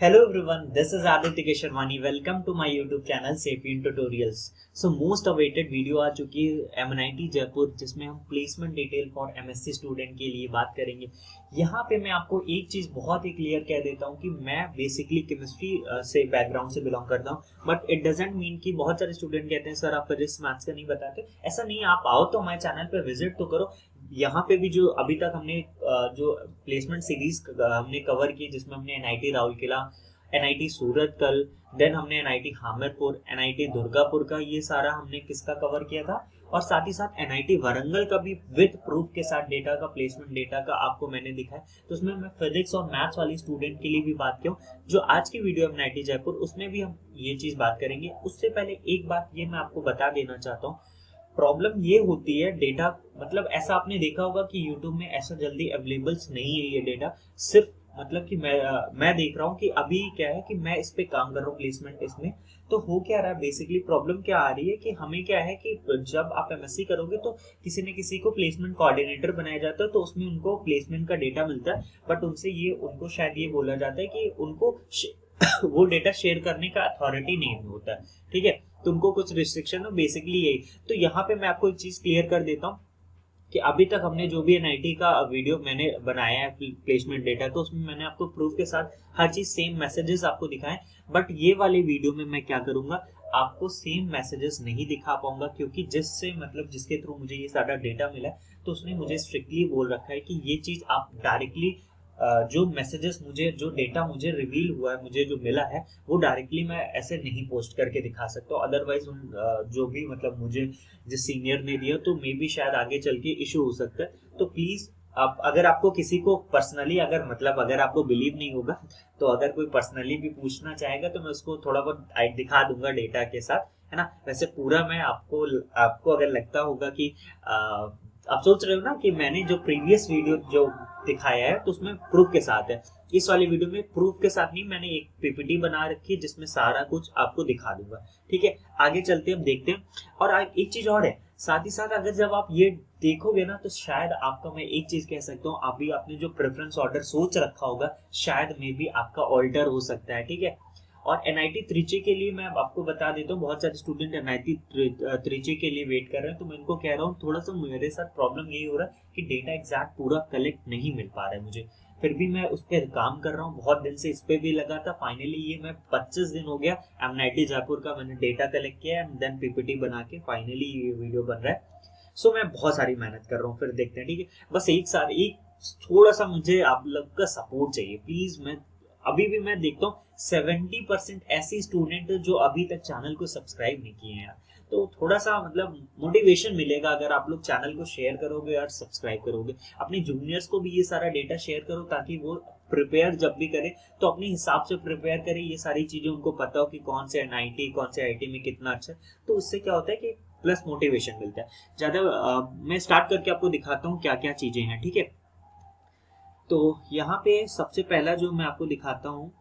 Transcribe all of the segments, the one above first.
Hello everyone, this is Aditya Kesharwani. Welcome to my YouTube channel Sapien Tutorials. So most awaited video आ चुकी है MNIT Jaipur, जिसमें हम placement detail for MSc student के लिए बात करेंगे। यहाँ पे मैं आपको एक चीज बहुत ही क्लियर कह देता हूँ कि मैं बेसिकली केमिस्ट्री से बैकग्राउंड से बिलोंग करता हूँ, बट इट डजेंट मीन कि बहुत सारे स्टूडेंट कहते हैं सर आप फिजिक्स मैथ्स का नहीं बताते। ऐसा नहीं, आप आओ तो हमारे चैनल पे विजिट तो करो। यहाँ पे भी जो अभी तक हमने जो प्लेसमेंट सीरीज हमने कवर की, जिसमें हमने एनआईटी राउरकेला, एनआईटी सूरत कल, देन हमने एनआईटी हामिरपुर, एनआईटी दुर्गापुर का, ये सारा हमने किसका कवर किया था, और साथ ही साथ एनआईटी वारंगल का भी विद प्रूफ के साथ डेटा का, प्लेसमेंट डेटा का आपको मैंने दिखाया। तो उसमें मैं फिजिक्स और मैथ्स वाली स्टूडेंट के लिए भी बात किया। जो आज की वीडियो एनआईटी जयपुर, उसमें भी हम ये चीज बात करेंगे। उससे पहले एक बात ये मैं आपको बता देना चाहता हूँ, प्रॉब्लम ये होती है डेटा, मतलब ऐसा आपने देखा होगा कि यूट्यूब में ऐसा जल्दी अवेलेबल नहीं है ये डेटा। सिर्फ मतलब कि मैं देख रहा हूँ कि अभी क्या है कि मैं इस पे काम कर रहा हूँ प्लेसमेंट इसमें। तो हो क्या रहा है, बेसिकली प्रॉब्लम क्या आ रही है कि हमें क्या है कि जब आप एमएससी करोगे तो किसी न किसी को प्लेसमेंट कोऑर्डिनेटर बनाया जाता है, तो उसमें उनको प्लेसमेंट का डेटा मिलता है, बट उनको शायद ये बोला जाता है कि उनको वो डेटा शेयर करने का अथॉरिटी नहीं होता है। ठीक है, तो उनको कुछ रिस्ट्रिक्शन हो, बेसिकली यही। तो यहाँ पे मैं आपको एक चीज क्लियर कर देता हूँ कि अभी तक हमने जो भी एनआईटी का वीडियो मैंने बनाया है प्लेसमेंट डेटा, तो उसमें मैंने आपको प्रूफ के साथ हर चीज सेम मैसेजेस आपको दिखाए। बट ये वाले वीडियो में मैं क्या करूंगा, आपको सेम मैसेजेस नहीं दिखा पाऊंगा, क्योंकि जिसके थ्रू मुझे ये सारा डेटा मिला है, तो उसने मुझे स्ट्रिक्टली बोल रखा है कि ये चीज आप डायरेक्टली जो मैसेजेस मुझे, जो डेटा मुझे रिवील हुआ है, मुझे जो मिला है, वो डायरेक्टली मैं ऐसे नहीं पोस्ट करके दिखा सकता हूँ। अदरवाइज जो भी मुझे जिस सीनियर ने दिया, तो मे बी शायद आगे चल के इशू हो सकता है। तो प्लीज आप, अगर आपको किसी को पर्सनली अगर आपको बिलीव नहीं होगा, तो अगर कोई पर्सनली भी पूछना चाहेगा तो मैं उसको थोड़ा बहुत दिखा दूंगा डेटा के साथ, है ना। वैसे पूरा मैं आपको अगर लगता होगा कि आप सोच रहे हो ना कि मैंने जो प्रीवियस वीडियो जो दिखाया है तो उसमें प्रूफ के साथ है, इस वाली वीडियो में प्रूफ के साथ नहीं, मैंने एक पीपीटी बना रखी है जिसमें सारा कुछ आपको दिखा दूंगा। ठीक है, आगे चलते हैं, देखते हैं। और एक चीज और है, साथ ही साथ अगर जब आप ये देखोगे ना, तो शायद आपका, मैं एक चीज कह सकता हूँ, अभी आपने जो प्रेफरेंस ऑर्डर सोच रखा होगा, शायद में भी आपका ऑल्टर हो सकता है। ठीक है, और एनआईटी त्रिची के लिए मैं आपको बता देता हूँ, बहुत सारे स्टूडेंट एनआईटी त्रिची के लिए वेट कर रहे हैं, तो मैं इनको कह रहा हूँ, थोड़ा सा मेरे साथ प्रॉब्लम यही हो रहा है कि डेटा एग्जैक्ट पूरा कलेक्ट नहीं मिल पा रहा है मुझे। फिर भी मैं उस पर काम कर रहा हूँ, बहुत दिन से इस पे भी लगा था। फाइनली ये मैं 25 दिन हो गया एनआईटी जयपुर का मैंने डेटा कलेक्ट किया एंड देन पीपीटी बना के फाइनली ये वीडियो बन रहा है। सो मैं बहुत सारी मेहनत कर रहा हूँ, फिर देखते हैं। ठीक है, बस एक थोड़ा सा मुझे आप लोग का सपोर्ट चाहिए प्लीज। मैं अभी भी मैं देखता हूँ 70% ऐसे स्टूडेंट जो अभी तक चैनल को सब्सक्राइब नहीं किए हैं यार। तो थोड़ा सा मोटिवेशन मिलेगा अगर आप लोग चैनल को शेयर करोगे और सब्सक्राइब करोगे। अपने जूनियर्स को भी ये सारा डेटा शेयर करो, ताकि वो प्रिपेयर जब भी करे तो अपने हिसाब से प्रिपेयर करे, ये सारी चीजें उनको पता हो कि कौन से एनआईटी, कौन से आईटी में कितना अच्छा है। तो उससे क्या होता है कि प्लस मोटिवेशन मिलता है ज्यादा। मैं स्टार्ट करके आपको दिखाता हूँ क्या क्या चीजें हैं। ठीक है, तो यहाँ पे सबसे पहला जो मैं आपको दिखाता हूँ,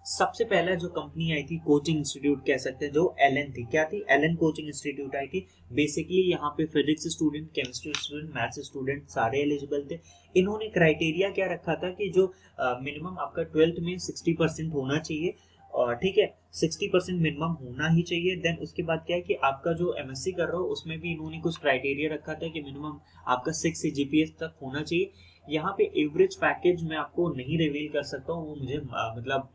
सबसे पहला जो कंपनी आई थी, कोचिंग इंस्टीट्यूट कह सकते हैं, जो एलन थी। क्या थी? एलन कोचिंग इंस्टीट्यूट आई थी। बेसिकली यहाँ पे physics student, chemistry student, maths student सारे एलिजिबल थे। इन्होंने क्राइटेरिया क्या रखा था कि जो मिनिमम आपका 12th में 60% होना चाहिए, और ठीक है 60% मिनिमम होना ही चाहिए। देन उसके बाद क्या है कि आपका जो एमएससी कर रहे हो उसमें भी इन्होंने कुछ क्राइटेरिया रखा था कि मिनिमम आपका 6 जीपीए तक होना चाहिए। यहाँ पे एवरेज पैकेज मैं आपको नहीं रिवील कर सकता हूँ, वो मुझे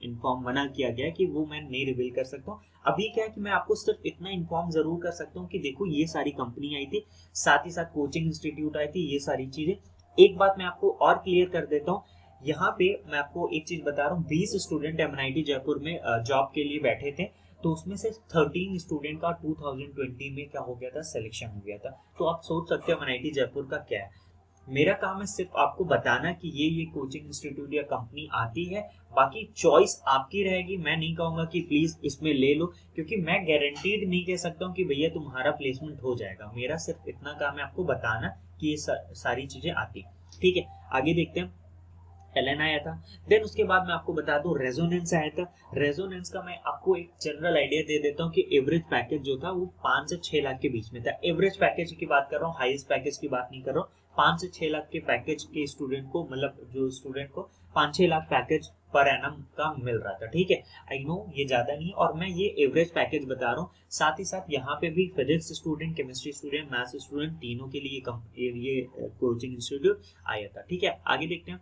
इन्फॉर्म मना किया गया कि वो मैं नहीं रिवील कर सकता हूँ। अभी क्या है कि मैं आपको सिर्फ इतना इन्फॉर्म जरूर कर सकता हूँ कि देखो ये सारी कंपनी आई थी, साथ ही साथ कोचिंग इंस्टीट्यूट आई थी, ये सारी चीजें। एक बात मैं आपको और क्लियर कर देता हूँ, यहाँ पे मैं आपको एक चीज बता रहा हूँ, 20 स्टूडेंट एमआईटी जयपुर में जॉब के लिए बैठे थे, तो उसमें से 13 स्टूडेंट का 2020 में क्या हो गया था, सिलेक्शन हो गया था। तो आप सोच सकते हो एमआईटी जयपुर का क्या है। मेरा काम है सिर्फ आपको बताना कि ये कोचिंग इंस्टीट्यूट या कंपनी आती है, बाकी चॉइस आपकी रहेगी। मैं नहीं कहूंगा कि प्लीज इसमें ले लो, क्योंकि मैं गारंटीड नहीं कह सकता हूँ कि भैया तुम्हारा प्लेसमेंट हो जाएगा। मेरा सिर्फ इतना काम है आपको बताना कि ये सारी चीजें आती। ठीक है, आगे देखते हैं। एलन आया था, देन उसके बाद मैं आपको बता दूं रेजोनेंस आया था। रेजोनेंस का मैं आपको एक जनरल आइडिया दे देता हूँ कि एवरेज पैकेज जो था वो 5 से 6 लाख के बीच में था। एवरेज पैकेज की बात कर रहा हूँ, हाईएस्ट पैकेज की बात नहीं कर रहा हूँ। 5 से 6 लाख के पैकेज के स्टूडेंट को, मतलब जो स्टूडेंट को 5-6 लाख पैकेज पर एनम का मिल रहा था। ठीक है, आई नो ये ज्यादा नहीं, और मैं ये एवरेज पैकेज बता रहा हूँ। साथ ही साथ यहाँ पे भी physics student, chemistry student, maths student, तीनों के लिए ये कोचिंग इंस्टीट्यूट आया था। ठीक है, आगे देखते हैं।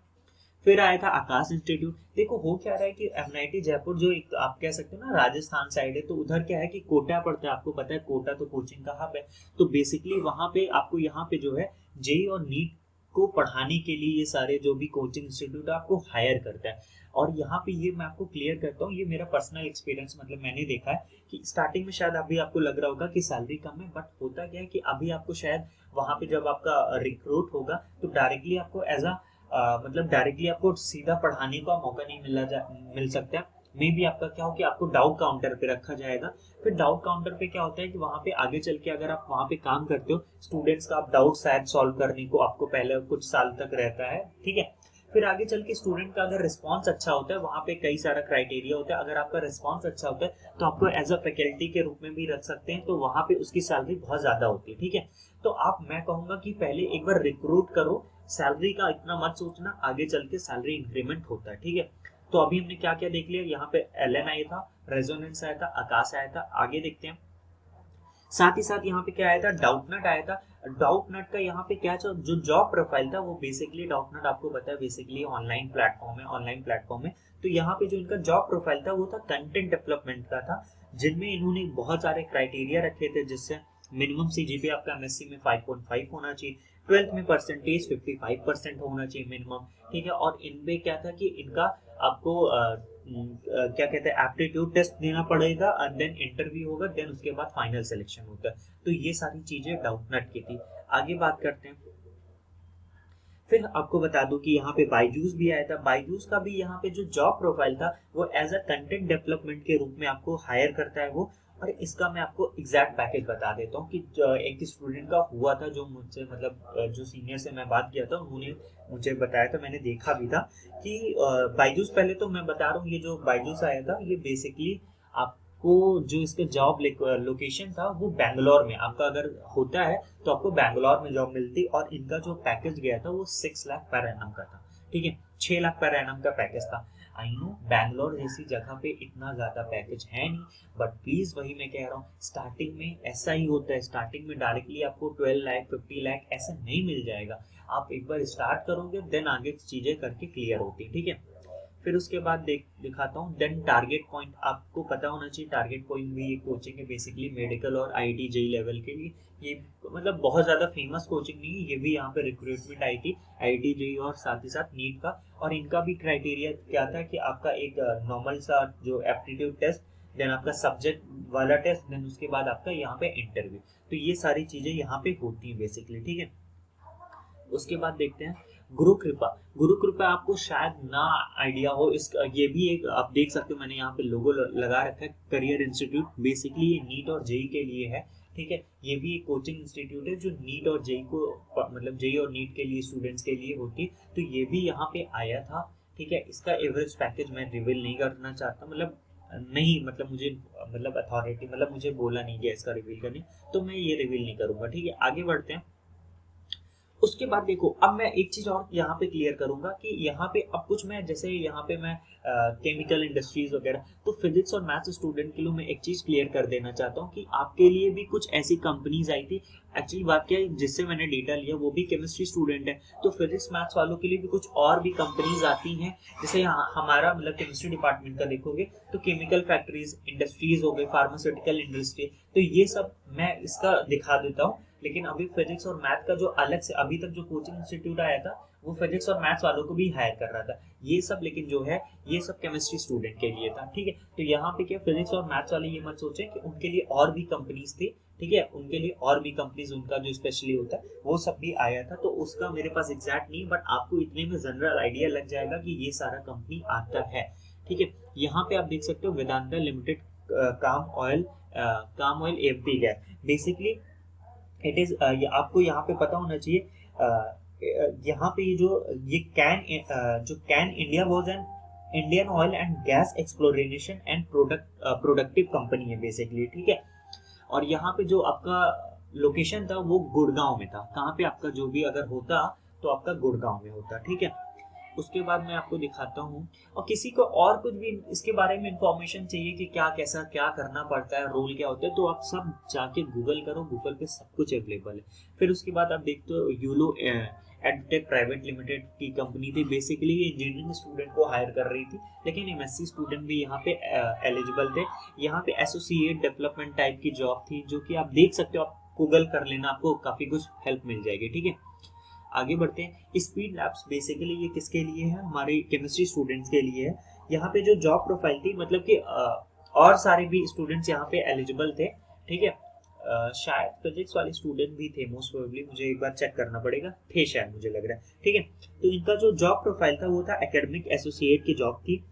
फिर आया था आकाश इंस्टीट्यूट। देखो हो क्या रहा है कि एमआईटी जयपुर जो एक आप कह सकते हो ना राजस्थान साइड है, तो उधर क्या है कि कोटा पड़ता है, आपको पता है कोटा तो कोचिंग का हब है। तो बेसिकली वहां पे आपको यहाँ पे जो है जेई और नीट को पढ़ाने के लिए ये सारे जो भी कोचिंग इंस्टीट्यूट है आपको हायर करता है। और यहाँ पे ये मैं आपको क्लियर करता हूँ, ये मेरा पर्सनल एक्सपीरियंस, मतलब मैंने देखा है कि स्टार्टिंग में शायद अभी आपको लग रहा होगा कि सैलरी कम है, बट होता क्या है कि अभी आपको शायद वहां पे जब आपका रिक्रूट होगा तो डायरेक्टली आपको एज अ मतलब डायरेक्टली आपको सीधा पढ़ाने का मौका नहीं मिल सकता। मे भी आपका क्या हो कि आपको डाउट काउंटर पे रखा जाएगा। फिर डाउट काउंटर पे क्या होता है कि वहां पे आगे चल के अगर आप वहां पे काम करते हो, स्टूडेंट्स का आप डाउट शायद सॉल्व करने को आपको पहले कुछ साल तक रहता है। ठीक है, फिर आगे चल के स्टूडेंट का अगर रिस्पॉन्स अच्छा होता है, वहां पे कई सारा क्राइटेरिया होता है, अगर आपका रिस्पॉन्स अच्छा होता है तो आपको एज अ फैकल्टी के रूप में भी रख सकते हैं, तो वहां पे उसकी सैलरी बहुत ज्यादा होती है। ठीक है, तो मैं कहूंगा कि पहले एक बार रिक्रूट करो, सैलरी का इतना मत सोचना, आगे चल के सैलरी इंक्रीमेंट होता है। ठीक है, तो अभी हमने क्या क्या देख लिया, यहाँ पे एलएन आया था, रेजोनेंस आया था, आकाश आया था। आगे देखते हैं, साथ ही साथ यहाँ पे क्या आया था, डाउटनट आया था। डाउटनट का यहाँ पे क्या जो जॉब प्रोफाइल था, वो बेसिकली डाउटनट आपको पता है बेसिकली ऑनलाइन प्लेटफॉर्म है। तो यहाँ पे जो इनका जॉब प्रोफाइल था वो था कंटेंट डेवलपमेंट का था, जिनमें इन्होंने बहुत सारे क्राइटेरिया रखे थे, जिससे मिनिमम सीजीपीए आपका एमएससी में 5.5 होना चाहिए, 12th में परसेंटेज 55% होना चाहिए मिनिमम। ठीक है, और इनमें क्या था कि इनका आपको क्या कहते हैं एप्टीट्यूड टेस्ट देना पड़ेगा, एंड देन इंटरव्यू होगा, देन उसके बाद फाइनल सिलेक्शन होता है। तो ये सारी चीजें डाउटनट की थी। आगे बात करते हैं, फिर आपको बता दूं कि यहाँ पे बायजूस भी आया था। बायजूस का भी यहाँ पे जो जॉब प्रोफाइल था वो एज अ कंटेंट डेवलपमेंट के रूप में आपको हायर करता है वो। और इसका मैं आपको एग्जैक्ट पैकेज बता देता हूँ कि एक स्टूडेंट का हुआ था जो मुझसे मतलब जो सीनियर से मैं बात किया था, उन्होंने मुझे बताया था, मैंने देखा भी था कि बायजूस, पहले तो मैं बता रहा हूँ, ये जो बायजूस आया था ये बेसिकली आपको जो इसका जॉब लोकेशन था वो बैंगलोर में आपका अगर होता है तो आपको बैंगलोर में जॉब मिलती, और इनका जो पैकेज गया था वो 6 लाख पर एनम का था। ठीक है, 6 लाख पर एनम का पैकेज था। आई नो बैंगलोर जैसी जगह पे इतना ज्यादा पैकेज है नहीं, बट प्लीज वही मैं कह रहा हूँ, स्टार्टिंग में ऐसा ही होता है, स्टार्टिंग में डायरेक्टली आपको 12 लाख 50 लाख ऐसा नहीं मिल जाएगा। आप एक बार स्टार्ट करोगे देन आगे चीजें करके क्लियर होती है। ठीक है, फिर उसके बाद दिखाता हूँ, देन टारगेट पॉइंट आपको पता होना चाहिए। टारगेट पॉइंट भी ये कोचिंग है बेसिकली मेडिकल और आईटी जेई लेवल के लिए। ये मतलब बहुत ज्यादा फेमस कोचिंग नहीं है, ये भी यहाँ पे रिक्रूटमेंट आई थी आईटी जेई और साथ ही साथ नीट का। और इनका भी क्राइटेरिया क्या था कि आपका एक नॉर्मल सा जो एप्टीट्यूड टेस्ट, देन आपका सब्जेक्ट वाला टेस्ट, देन उसके बाद आपका यहाँ पे इंटरव्यू। तो ये सारी चीजें यहाँ पे होती है बेसिकली। ठीक है, उसके बाद देखते हैं गुरु कृपा। गुरु कृपा आपको शायद ना आइडिया हो, इस ये भी एक आप देख सकते हो, मैंने यहाँ पे लोगो लगा रखा है, करियर इंस्टीट्यूट। बेसिकली ये नीट और जेई के लिए है। ठीक है, ये भी एक कोचिंग इंस्टीट्यूट है जो नीट और जेई को मतलब जेई और नीट के लिए स्टूडेंट्स के लिए होती है। तो ये भी यहाँ पे आया था। ठीक है, इसका एवरेज पैकेज मैं रिवील नहीं करना चाहता, मतलब नहीं, मतलब मुझे मतलब अथॉरिटी मतलब मुझे बोला नहीं गया इसका रिवील करने, तो मैं ये रिवील नहीं करूंगा। ठीक है, आगे बढ़ते हैं। उसके बाद देखो, अब मैं एक चीज और यहाँ पे क्लियर करूंगा कि यहाँ पे अब कुछ मैं जैसे यहाँ पे मैं केमिकल इंडस्ट्रीज वगैरह, तो फिजिक्स और मैथ्स स्टूडेंट के लिए मैं एक चीज क्लियर कर देना चाहता हूँ कि आपके लिए भी कुछ ऐसी कंपनीज आई थी। एक्चुअली बात क्या है, जिससे मैंने डेटा लिया वो भी केमिस्ट्री स्टूडेंट है, तो फिजिक्स मैथ्स वालों के लिए भी कुछ और भी कंपनीज आती हैं। जैसे हमारा मतलब केमिस्ट्री डिपार्टमेंट का देखोगे तो केमिकल फैक्ट्रीज, इंडस्ट्रीज हो गए, फार्मास्यूटिकल इंडस्ट्री, तो ये सब मैं इसका दिखा देता हूँ। लेकिन अभी फिजिक्स और मैथ का जो अलग से अभी तक जो कोचिंग इंस्टीट्यूट आया था वो फिजिक्स और मैथ्स वालों को भी हायर कर रहा था, ये सब लेकिन जो है ये सब केमिस्ट्री स्टूडेंट के लिए था। ठीक है, तो यहाँ पे क्या फिजिक्स और मैथ्स वाले ये मत सोचे कि उनके लिए और भी कंपनीज थी। ठीक है, उनके लिए और भी कंपनीज, उनका जो स्पेशली होता है वो सब भी आया था। तो उसका मेरे पास एग्जैक्ट नहीं, बट आपको इतने में जनरल आइडिया लग जाएगा कि ये सारा कंपनी आता है। ठीक है, यहाँ पे आप देख सकते हो वेदांता लिमिटेड, काम oil FD gas, basically it is आपको यहाँ पे पता होना चाहिए। यहाँ पे ये can India was an Indian oil and gas exploration and productive company है बेसिकली। ठीक है, और यहाँ पे जो आपका लोकेशन था वो गुड़गांव में था। कहाँ पे आपका जो भी अगर होता तो आपका गुड़गांव में होता। ठीक है, उसके बाद मैं आपको दिखाता हूँ। और किसी को और कुछ भी इसके बारे में इंफॉर्मेशन चाहिए कि क्या कैसा क्या करना पड़ता है, रोल क्या होता है, तो आप सब जाके गूगल करो, गूगल पे सब कुछ अवेलेबल है। फिर उसके बाद आप देखते हो यूलो एडटेक प्राइवेट लिमिटेड की कंपनी थी। बेसिकली ये इंजीनियरिंग स्टूडेंट को हायर कर रही थी, लेकिन एमएससी स्टूडेंट भी यहाँ पे एलिजिबल थे। यहाँ पे एसोसिएट डेवलपमेंट टाइप की जॉब थी, जो कि आप देख सकते हो, आप गूगल कर लेना, आपको काफी कुछ हेल्प मिल जाएगी। ठीक है, आगे बढ़ते हैं। स्पीड लैब्स बेसिकली ये किसके लिए है, हमारे केमिस्ट्री स्टूडेंट्स के लिए है। यहाँ पे जो जॉब प्रोफाइल थी, मतलब कि और सारे भी स्टूडेंट्स यहाँ पे एलिजिबल थे। ठीक है, शायद फिजिक्स वाले स्टूडेंट भी थे मोस्ट प्रोबेबली, मुझे एक बार चेक करना पड़ेगा, थे शायद, मुझे लग रहा है। ठीक है, तो इनका जो जॉब प्रोफाइल था वो था एकेडमिक एसोसिएट की जॉब थी।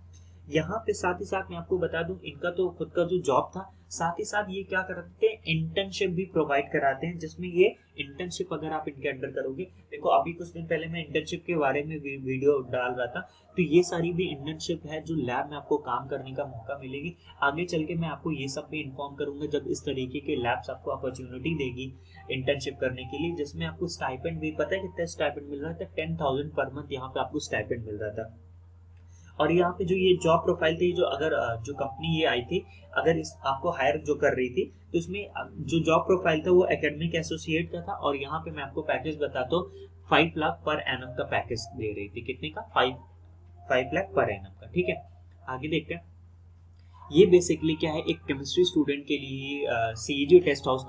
यहाँ पे साथ ही साथ मैं आपको बता दूं, इनका तो खुद का जो जॉब था, साथ ही साथ ये क्या करते हैं, इंटर्नशिप भी प्रोवाइड कराते हैं, जिसमें ये इंटर्नशिप अगर आप इनके अंडर करोगे, देखो अभी कुछ दिन पहले मैं इंटर्नशिप के बारे में वीडियो डाल रहा था, तो ये सारी भी इंटर्नशिप है जो लैब में आपको काम करने का मौका मिलेगी। आगे चल के मैं आपको ये सब भी इन्फॉर्म करूंगा जब इस तरीके के लैब्स आपको अपॉर्चुनिटी देगी इंटर्नशिप करने के लिए, जिसमें आपको स्टाइपेंड भी, पता है कितना स्टाइपेंड मिल रहा था, 10,000 पर मंथ यहाँ पे आपको स्टाइपेंड मिल रहा था। और यहाँ पे जो ये जॉब प्रोफाइल थी, जो अगर जो कंपनी ये आई थी, अगर इस आपको हायर जो कर रही थी, तो इसमें जो जॉब प्रोफाइल था वो एकेडमिक एसोसिएट का था। और यहाँ पे मैं आपको पैकेज बताता हूँ, 5 लाख पर एनम का पैकेज दे रही थी। कितने का? 5 लाख पर एनम का। ठीक है, आगे देखते हैं। ये बेसिकली क्या है, एक केमिस्ट्री स्टूडेंट के लिए सीईजी टेस्ट हाउस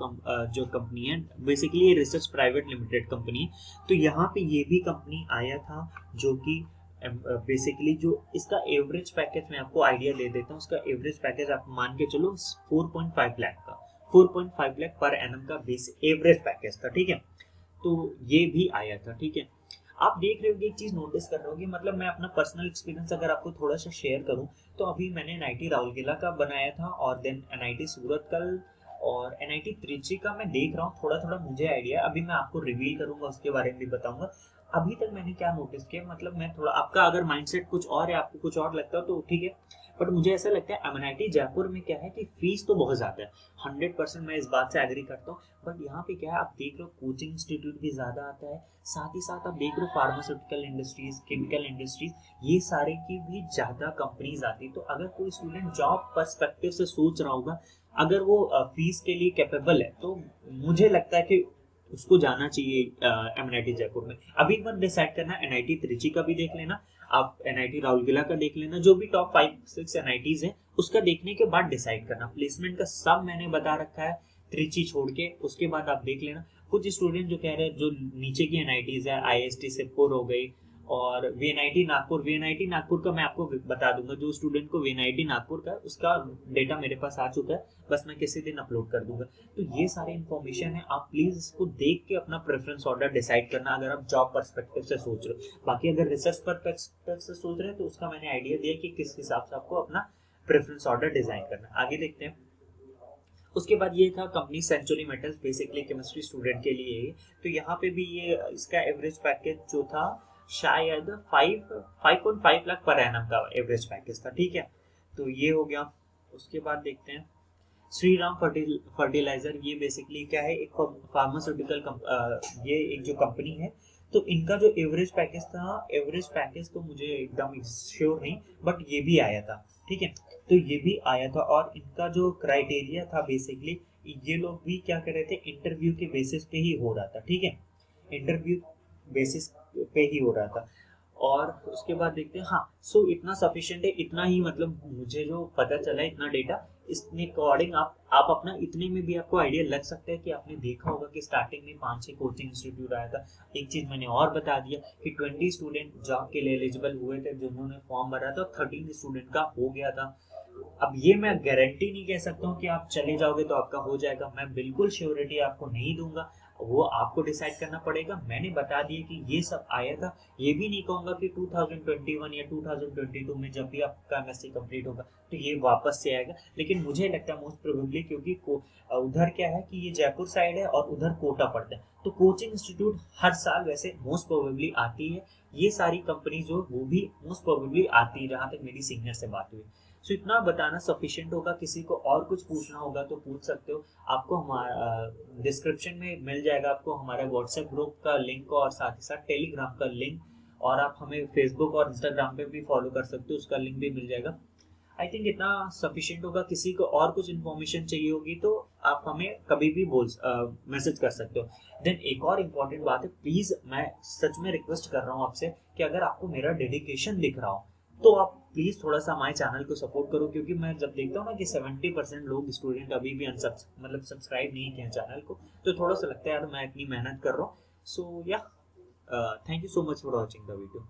जो कंपनी है, बेसिकली ये रिसर्च प्राइवेट लिमिटेड कंपनी है। तो यहाँ पे ये भी कंपनी आया था, जो कि बेसिकली जो इसका एवरेज पैकेज मैं आपको आइडिया दे देता हूँ। इसका एवरेज पैकेज आप मान के चलो 4.5 लाख का, 4.5 लाख पर एनम का बेस एवरेज पैकेज था। ठीक है, तो ये भी आया था। ठीक है, आप देख रहे हो, एक चीज नोटिस कर रहे हो, मतलब मैं अपना पर्सनल एक्सपीरियंस अगर आपको थोड़ा सा शेयर करूं, तो अभी मैंने एनआईटी राउरकेला का बनाया था, और देन एनआईटी सूरत कल और एनआईटी त्रिची का मैं देख रहा हूँ। थोड़ा थोड़ा मुझे आइडिया, अभी मैं आपको रिवील करूंगा, उसके बारे में भी बताऊंगा। अभी तक मैंने क्या नोटिस किया, मतलब मैं थोड़ा, आपका अगर माइंडसेट कुछ और है, आपको कुछ और लगता है तो ठीक है, बट मुझे ऐसा लगता है एमएनआईटी जयपुर में क्या है कि फीस तो बहुत ज्यादा है, 100% मैं इस बात से एग्री करता हूँ। बट यहाँ पे क्या है, आप देख रहे हो कोचिंग इंस्टीट्यूट भी ज्यादा आता है, साथ ही साथ आप देख रहे हो फार्मास्यूटिकल इंडस्ट्रीज, केमिकल इंडस्ट्रीज, ये सारे की भी ज्यादा कंपनीज आती है। तो अगर कोई स्टूडेंट जॉब पर्सपेक्टिव से सोच रहा होगा, अगर वो फीस के लिए कैपेबल है, तो मुझे लगता है कि उसको जाना चाहिए एमआईटी जयपुर में। अभी मत डिसाइड करना, एनआईटी त्रिची का भी देख लेना, आप एनआईटी राउरकेला का देख लेना, जो भी टॉप 5-6 एनआईटीज है उसका देखने के बाद डिसाइड करना। प्लेसमेंट का सब मैंने बता रखा है त्रिची छोड़ के, उसके बाद आप देख लेना। कुछ स्टूडेंट जो कह रहे हैं, जो नीचे की एनआईटीज है, आईएसटी सिरपुर हो गई और वीएनआईटी नागपुर, वीएनआईटी नागपुर का मैं आपको बता दूंगा, जो स्टूडेंट को वीएनआईटी नागपुर का, उसका डेटा मेरे पास आ चुका है, बस मैं किसी दिन अपलोड कर दूंगा। तो ये सारी इन्फॉर्मेशन है, आप प्लीज इसको देख के अपना प्रेफरेंस ऑर्डर डिसाइड करना, अगर आप जॉब पर्सपेक्टिव से सोच रहे हो। बाकी अगर रिसर्च पर्सपेक्टिव से सोच रहे हैं, तो उसका मैंने आइडिया दिया कि किस हिसाब से आपको अपना प्रेफरेंस ऑर्डर डिजाइन करना। आगे देखते हैं। उसके बाद ये था company century metals, basically chemistry student के लिए। तो यहाँ पे भी ये इसका एवरेज पैकेज जो था, शायद 5.5 लाख पर एनम का एवरेज पैकेज था। ठीक है, तो ये हो गया। उसके बाद देखते हैं श्री राम फर्टिलाइजर। ये बेसिकली क्या है, एक फार्मास्यूटिकल ये एक जो कंपनी है, तो इनका जो एवरेज पैकेज था, एवरेज पैकेज तो मुझे एकदम श्योर नहीं, बट ये भी आया था। ठीक है, तो ये भी आया था, और इनका जो क्राइटेरिया था बेसिकली, ये लोग भी क्या कर रहे थे, इंटरव्यू के बेसिस पे ही हो रहा था। ठीक है, इंटरव्यू बेसिस पे ही हो रहा था। और उसके बाद देखते हैं, हाँ, सो इतना सफिशिएंट है, इतना ही, मतलब मुझे जो पता चला, इतना डेटा, इसके अकॉर्डिंग आप अपना, इतने में भी आपको आइडिया लग सकता है कि आपने देखा होगा कि स्टार्टिंग में 5-6 कोचिंग इंस्टीट्यूट आया था। एक चीज मैंने और बता दिया कि 20 स्टूडेंट जॉब के लिए एलिजिबल हुए थे, जिन्होंने फॉर्म भरा था, 13 स्टूडेंट का हो गया था। अब ये मैं गारंटी नहीं कह सकता हूँ कि आप चले जाओगे तो आपका हो जाएगा, मैं बिल्कुल श्योरिटी आपको नहीं दूंगा, वो आपको डिसाइड करना पड़ेगा। मैंने बता दिया कि ये सब आया था, ये भी नहीं कहूंगा कि 2021 या 2022 में जब भी आपका एमएससी कंप्लीट होगा तो ये वापस से आएगा, लेकिन मुझे लगता है मोस्ट प्रोबेबली, क्योंकि उधर क्या है कि ये जयपुर साइड है और उधर कोटा पड़ता है, तो कोचिंग इंस्टीट्यूट हर साल वैसे मोस्ट प्रोबेबली आती है। ये सारी कंपनी जो, वो भी मोस्ट प्रोबेबली आती है, जहां तक मेरी सीनियर से बात हुई। सो इतना बताना सफिशिएंट होगा। किसी को और कुछ पूछना होगा तो पूछ सकते हो, आपको हमारा डिस्क्रिप्शन में मिल जाएगा, आपको हमारा व्हाट्सएप ग्रुप का लिंक और साथ ही साथ टेलीग्राम का लिंक और आप हमें फेसबुक और इंस्टाग्राम पे भी फॉलो कर सकते हो, उसका लिंक भी मिल जाएगा। आई थिंक इतना सफिशिएंट होगा। किसी को और कुछ इन्फॉर्मेशन चाहिए होगी तो आप हमें कभी भी मैसेज कर सकते हो। देन एक और इम्पॉर्टेंट बात है, प्लीज मैं सच में रिक्वेस्ट कर रहा हूँ आपसे कि अगर आपको मेरा डेडिकेशन दिख रहा हो तो आप प्लीज थोड़ा सा हमारे चैनल को सपोर्ट करो, क्योंकि मैं जब देखता हूँ ना कि 70% लोग स्टूडेंट अभी भी सब्सक्राइब नहीं किए चैनल को, तो थोड़ा सा लगता है यार मैं इतनी मेहनत कर रहा हूँ। सो या thank you so much for watching the video.